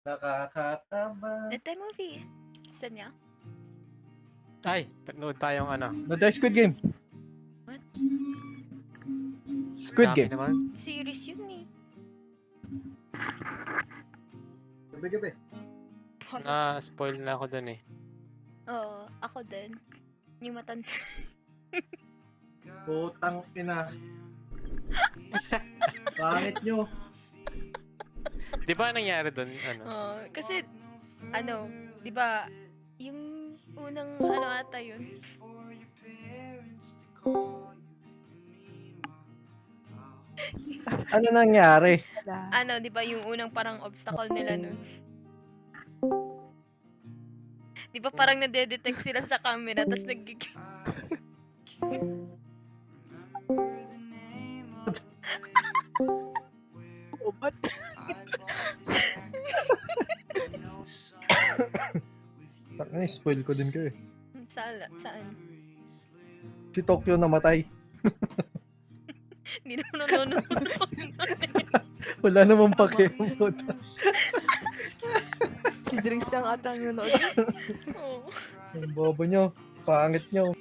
Nakakakaba. Ito yung movie. Gusto niya? Ay, nood tayong ano. Nada Squid Game. What? Squid Dami Game. naman. Series yun eh. Gabi-gabi. Na-spoil na ako dun eh. Oo, ako din. Yung matanda. Putang ina. Pangit nyo. Di ba nangyari dun? Ano? Kasi, ano, di ba, yung unang, ano ata yun? Ano nangyari? Ano, di ba, yung unang parang obstacle nila nun? Di ba parang nade-detect sila sa camera, tapos nagiging... Ubat. Ano, spoil ko din kayo. Saan? Si Tokyo namatay. Hindi naman nanonood. Wala namang pakiamot. Si Drinks lang ata ang yun. Oo. Ang bobo nyo. Pangit nyo.